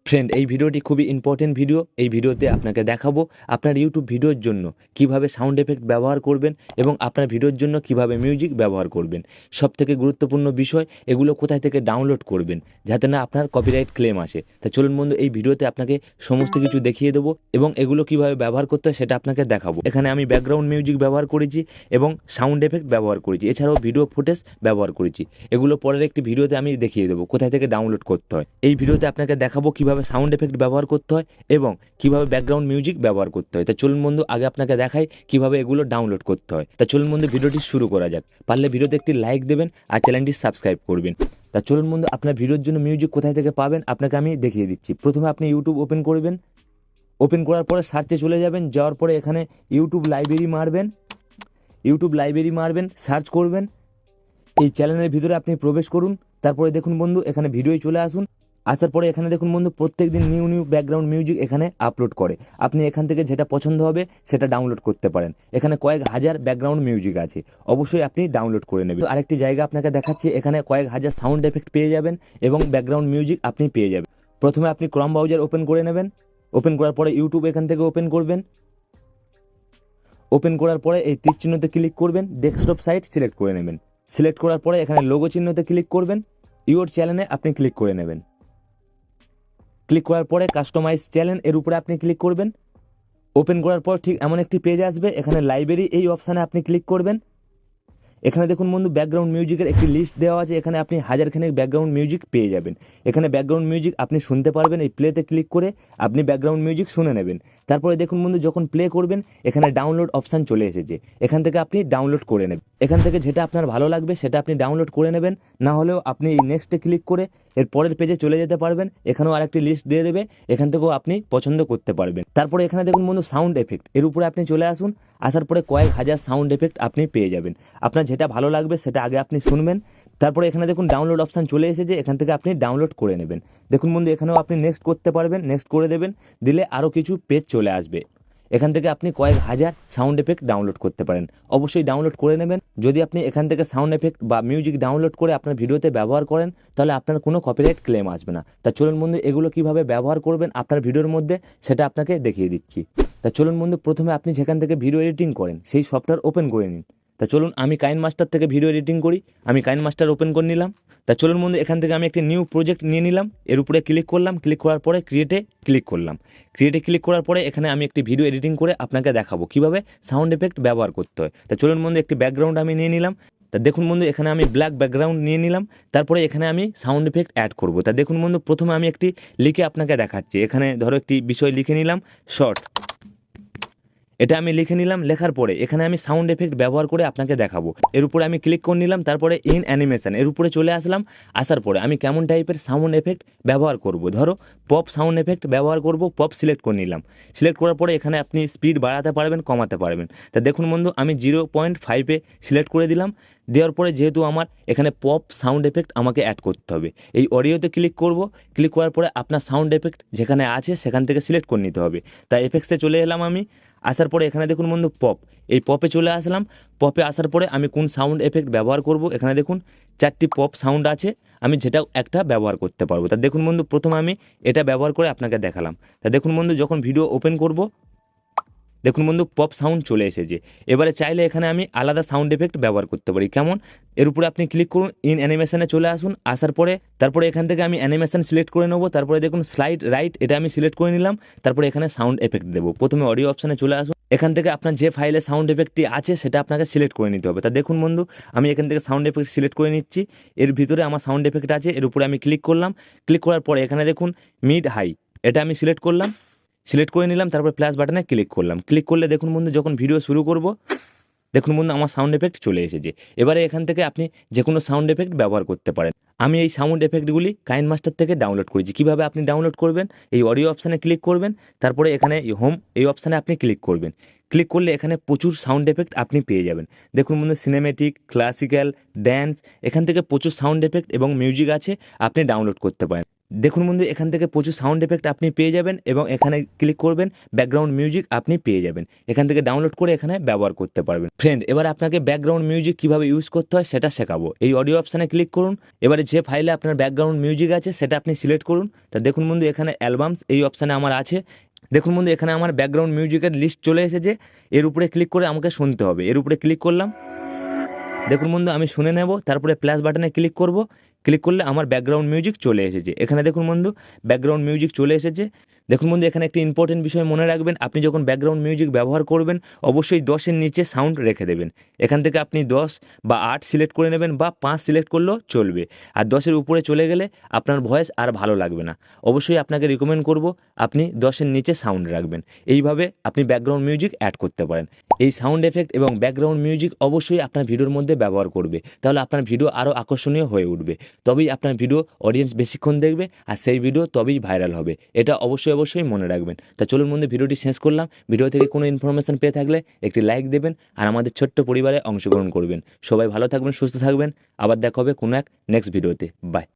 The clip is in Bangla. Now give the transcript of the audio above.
ফ্রেন্ড, এই ভিডিওটি খুবই ইম্পর্টেন্ট ভিডিও। এই ভিডিওতে আপনাকে দেখাবো আপনার ইউটিউব ভিডিওর জন্য কিভাবে সাউন্ড এফেক্ট ব্যবহার করবেন এবং আপনার ভিডিওর জন্য কিভাবে মিউজিক ব্যবহার করবেন। সবথেকে গুরুত্বপূর্ণ বিষয়, এগুলো কোথায় থেকে ডাউনলোড করবেন যাতে না আপনার কপিরাইট ক্লেম আসে। তা চলুন বন্ধু, এই ভিডিওতে আপনাকে সমস্ত কিছু দেখিয়ে দেবো এবং এগুলো কিভাবে ব্যবহার করতে হয় সেটা আপনাকে দেখাবো। এখানে আমি ব্যাকগ্রাউন্ড মিউজিক ব্যবহার করেছি এবং সাউন্ড এফেক্ট ব্যবহার করেছি, এছাড়াও ভিডিও ফুটেজ ব্যবহার করেছি। এগুলো পরের একটি ভিডিওতে আমি দেখিয়ে দেবো কোথায় থেকে ডাউনলোড করতে হয়। এই ভিডিওতে আপনাকে দেখাবো কিভাবে সাউন্ড এফেক্ট ব্যবহার করতে হয় এবং কিভাবে ব্যাকগ্রাউন্ড মিউজিক ব্যবহার করতে হয়। তা চলুন বন্ধু, আগে আপনাকে দেখাই কিভাবে এগুলো ডাউনলোড করতে হয়। তা চলুন বন্ধু, ভিডিওটি শুরু করা যাক। পারলে ভিডিওতে একটি লাইক দেবেন আর চ্যানেলটি সাবস্ক্রাইব করবেন। তা চলুন বন্ধু, আপনার ভিডিওর জন্য মিউজিক কোথায় থেকে পাবেন আপনাকে আমি দেখিয়ে দিচ্ছি। প্রথমে আপনি ইউটিউব ওপেন করবেন। ওপেন করার পরে সার্চে চলে যাবেন। যাওয়ার পরে এখানে ইউটিউব লাইব্রেরি মারবেন, সার্চ করবেন। এই চ্যানেলের ভিতরে আপনি প্রবেশ করুন। তারপরে দেখুন বন্ধু, এখানে ভিডিওয় চলে আসুন। আসার পরে এখানে দেখুন বন্ধু, প্রত্যেক দিন নিউ ব্যাকগ্রাউন্ড মিউজিক এখানে আপলোড করে। আপনি এখান থেকে যেটা পছন্দ হবে সেটা ডাউনলোড করতে পারেন। এখানে কয়েক হাজার ব্যাকগ্রাউন্ড মিউজিক আছে, অবশ্যই আপনি ডাউনলোড করে নেবেন। আরেকটি জায়গা আপনাকে দেখাচ্ছি, এখানে কয়েক হাজার সাউন্ড এফেক্ট পেয়ে যাবেন এবং ব্যাকগ্রাউন্ড মিউজিক আপনি পেয়ে যাবেন। প্রথমে আপনি ক্রোম ব্রাউজার ওপেন করে নেবেন। ওপেন করার পরে ইউটিউব এখান থেকে ওপেন করবেন। ওপেন করার পরে এই তীর চিহ্নতে ক্লিক করবেন, ডেস্কটপ সাইট সিলেক্ট করে নেবেন। সিলেক্ট করার পরে এখানে লোগো চিহ্নতে ক্লিক করবেন, ইউর চ্যানেলে আপনি ক্লিক করে নেবেন। ক্লিক করার পরে কাস্টমাইজ চ্যানেল এর উপরে আপনি ক্লিক করবেন। ওপেন করার পর ঠিক এমন একটি পেজ আসবে, এখানে লাইব্রেরি এই অপশানে আপনি ক্লিক করবেন। এখানে দেখুন বন্ধু, ব্যাকগ্রাউন্ড মিউজিকের একটি লিস্ট দেওয়া আছে, এখানে আপনি হাজারখানেক ব্যাকগ্রাউন্ড মিউজিক পেয়ে যাবেন। এখানে ব্যাকগ্রাউন্ড মিউজিক আপনি শুনতে পারবেন। এই প্লেতে ক্লিক করে আপনি ব্যাকগ্রাউন্ড মিউজিক শুনে নেবেন। তারপরে দেখুন বন্ধু, যখন প্লে করবেন এখানে ডাউনলোড অপশান চলে এসেছে, এখান থেকে আপনি ডাউনলোড করে নেবেন। এখান থেকে যেটা আপনার ভালো লাগবে সেটা আপনি ডাউনলোড করে নেবেন। না হলেও আপনি এই নেক্সটে ক্লিক করে এর পরের পেজে চলে যেতে পারবেন। এখানেও আরেকটি লিস্ট দিয়ে দেবে, এখান থেকেও আপনি পছন্দ করতে পারবেন। তারপরে এখানে দেখুন বন্ধু, সাউন্ড এফেক্ট এর উপরে আপনি চলে আসুন। আসার পরে কয়েক হাজার সাউন্ড এফেক্ট আপনি পেয়ে যাবেন। আপনার যেটা ভালো লাগবে সেটা আগে আপনি শুনবেন। তারপরে এখানে দেখুন ডাউনলোড অপশান চলে এসেছে, এখান থেকে আপনি ডাউনলোড করে নেবেন। দেখুন বন্ধু, এখানেও আপনি নেক্সট করতে পারবেন, নেক্সট করে দেবেন, দিলে আরও কিছু পেজ চলে আসবে। এখান থেকে আপনি কয়েক হাজার সাউন্ড এফেক্ট ডাউনলোড করতে পারেন, অবশ্যই ডাউনলোড করে নেবেন। যদি আপনি এখান থেকে সাউন্ড এফেক্ট বা মিউজিক ডাউনলোড করে আপনার ভিডিওতে ব্যবহার করেন তাহলে আপনার কোনো কপিরাইট ক্লেম আসবে না। তা চলুন বন্ধু, এগুলো কিভাবে ব্যবহার করবেন আপনার ভিডিওর মধ্যে সেটা আপনাকে দেখিয়ে দিচ্ছি। তা চলুন বন্ধু, প্রথমে আপনি যেখান থেকে ভিডিও এডিটিং করেন সেই সফটওয়্যার ওপেন করে নিন। তা চলুন, আমি কাইনমাস্টার থেকে ভিডিও এডিটিং করি, আমি কাইনমাস্টার ওপেন করে নিলাম। তা চলুন বন্ধু, এখান থেকে আমি একটি নিউ প্রজেক্ট নিয়ে নিলাম। এর উপরে ক্লিক করলাম, ক্লিক করার পরে ক্রিয়েটে ক্লিক করলাম। ক্রিয়েটে ক্লিক করার পরে এখানে আমি একটি ভিডিও এডিটিং করে আপনাকে দেখাবো কিভাবে সাউন্ড এফেক্ট ব্যবহার করতে হয়। তা চলুন বন্ধু, একটি ব্যাকগ্রাউন্ড আমি নিয়ে নিলাম। তা দেখুন বন্ধু, এখানে আমি ব্ল্যাক ব্যাকগ্রাউন্ড নিয়ে নিলাম। তারপরে এখানে আমি সাউন্ড এফেক্ট অ্যাড করব। তা দেখুন বন্ধু, প্রথমে আমি একটি লিখে আপনাকে দেখাচ্ছি। এখানে ধরো একটি বিষয় লিখে নিলাম, শর্ট। এটা আমি লিখে নিলাম। লেখার পরে এখানে আমি সাউন্ড এফেক্ট ব্যবহার করে আপনাকে দেখাবো। এর উপরে আমি ক্লিক করে নিলাম। তারপরে ইন অ্যানিমেশন এর উপরে চলে আসলাম। আসার পরে আমি কেমন টাইপের সাউন্ড এফেক্ট ব্যবহার করব, ধরো পপ সাউন্ড এফেক্ট ব্যবহার করব, পপ সিলেক্ট করে নিলাম। সিলেক্ট করার পরে এখানে আপনি স্পিড বাড়াতে পারবেন, কমাতে পারবেন। তা দেখুন বন্ধু, আমি 0.5-এ সিলেক্ট করে দিলাম। দেওয়ার পরে যেহেতু আমার এখানে পপ সাউন্ড এফেক্ট আমাকে অ্যাড করতে হবে, এই অডিওতে ক্লিক করব। ক্লিক করার পরে আপনার সাউন্ড এফেক্ট যেখানে আছে সেখান থেকে সিলেক্ট করে নিতে হবে। তাই এফেক্টসে চলে এলাম আমি। আসার পরে এখানে দেখুন বন্ধু, পপ, এই পপে চলে আসলাম। পপে আসার পরে আমি কোন সাউন্ড এফেক্ট ব্যবহার করব, এখানে দেখুন 4টি পপ সাউন্ড আছে, আমি যেটাও একটা ব্যবহার করতে পারবো। তা দেখুন বন্ধু, প্রথমে আমি এটা ব্যবহার করে আপনাকে দেখালাম। তা দেখুন বন্ধু, যখন ভিডিও ওপেন করব দেখুন বন্ধু, পপ সাউন্ড চলে এসেছে। এবারে চাইলে এখানে আমি আলাদা সাউন্ড এফেক্ট ব্যবহার করতে পারি। কেমন? এর উপরে আপনি ক্লিক করুন, ইন অ্যানিমেশনে চলে আসুন। আসার পরে তারপরে এখান থেকে আমি অ্যানিমেশন সিলেক্ট করে নেবো। তারপরে দেখুন স্লাইড রাইট, এটা আমি সিলেক্ট করে নিলাম। তারপরে এখানে সাউন্ড এফেক্ট দেবো। প্রথমে অডিও অপশানে চলে আসুন। এখান থেকে আপনার যে ফাইলে সাউন্ড এফেক্টটি আছে সেটা আপনাকে সিলেক্ট করে নিতে হবে। তা দেখুন বন্ধু, আমি এখান থেকে সাউন্ড এফেক্ট সিলেক্ট করে নিচ্ছি। এর ভিতরে আমার সাউন্ড এফেক্ট আছে, এর উপরে আমি ক্লিক করলাম। ক্লিক করার পরে এখানে দেখুন মিড হাই, এটা আমি সিলেক্ট করলাম, সিলেক্ট করে নিলাম। তারপর প্লাস বাটনে ক্লিক করলাম। ক্লিক করলে দেখুন বন্ধু, যখন ভিডিও শুরু করব দেখুন বন্ধু, আমার সাউন্ড এফেক্ট চলে এসেছে। এবারে এখান থেকে আপনি যে কোনো সাউন্ড এফেক্ট ব্যবহার করতে পারেন। আমি এই সাউন্ড এফেক্টগুলি কাইনমাস্টার থেকে ডাউনলোড করেছি। কীভাবে আপনি ডাউনলোড করবেন, এই অডিও অপশানে ক্লিক করবেন। তারপরে এখানে হোম এই অপশানে আপনি ক্লিক করবেন। ক্লিক করলে এখানে প্রচুর সাউন্ড এফেক্ট আপনি পেয়ে যাবেন। দেখুন বন্ধু, সিনেমেটিক, ক্লাসিক্যাল, ড্যান্স, এখান থেকে প্রচুর সাউন্ড এফেক্ট এবং মিউজিক আছে, আপনি ডাউনলোড করতে পারেন। দেখুন বন্ধু, এখান থেকে প্রচুর সাউন্ড এফেক্ট আপনি পেয়ে যাবেন এবং এখানে ক্লিক করবেন, ব্যাকগ্রাউন্ড মিউজিক আপনি পেয়ে যাবেন। এখান থেকে ডাউনলোড করে এখানে ব্যবহার করতে পারবেন। ফ্রেন্ড, এবার আপনাকে ব্যাকগ্রাউন্ড মিউজিক কীভাবে ইউজ করতে হয় সেটা শেখাবো। এই অডিও অপশানে ক্লিক করুন। এবারে যে ফাইলে আপনার ব্যাকগ্রাউন্ড মিউজিক আছে সেটা আপনি সিলেক্ট করুন। তা দেখুন বন্ধু, এখানে অ্যালবামস এই অপশানে আমার আছে। দেখুন বন্ধু, এখানে আমার ব্যাকগ্রাউন্ড মিউজিকের লিস্ট চলে এসেছে। এর উপরে ক্লিক করে আমাকে শুনতে হবে। এর উপরে ক্লিক করলাম। দেখুন বন্ধু, আমি শুনে নেব। তারপরে প্লাস বাটনে ক্লিক করব। ক্লিক করলে আমার ব্যাকগ্রাউন্ড মিউজিক চলে এসেছে। এখানে দেখুন বন্ধু, ব্যাকগ্রাউন্ড মিউজিক চলে এসেছে। দেখুন বন্ধু, এখানে একটি ইম্পর্টেন্ট বিষয় মনে রাখবেন, আপনি যখন ব্যাকগ্রাউন্ড মিউজিক ব্যবহার করবেন অবশ্যই 10-এর নিচে সাউন্ড রেখে দেবেন। এখান থেকে আপনি 10 বা 8 সিলেক্ট করে নেবেন বা 5 সিলেক্ট করলেও চলবে। আর 10-এর উপরে চলে গেলে আপনার ভয়েস আর ভালো লাগবে না। অবশ্যই আপনাকে রিকমেন্ড করব আপনি 10-এর নিচে সাউন্ড রাখবেন। এইভাবে আপনি ব্যাকগ্রাউন্ড মিউজিক অ্যাড করতে পারেন। এই সাউন্ড এফেক্ট এবং ব্যাকগ্রাউন্ড মিউজিক অবশ্যই আপনার ভিডিওর মধ্যে ব্যবহার করবে, তাহলে আপনার ভিডিও আরও আকর্ষণীয় হয়ে উঠবে। তবেই আপনার ভিডিও অডিয়েন্স বেশিক্ষণ দেখবে আর সেই ভিডিও তবেই ভাইরাল হবে। এটা অবশ্যই মনে রাখবেন। তা চলুন বন্ধু, ভিডিওটি শেষ করলাম। ভিডিও থেকে কোনো ইনফরমেশন পেয়ে থাকলে একটি লাইক দেবেন আর আমাদের ছোট্ট পরিবারে অংশগ্রহণ করবেন। সবাই ভালো থাকবেন, সুস্থ থাকবেন। আবার দেখা হবে কোনো এক নেক্সট ভিডিওতে। বাই।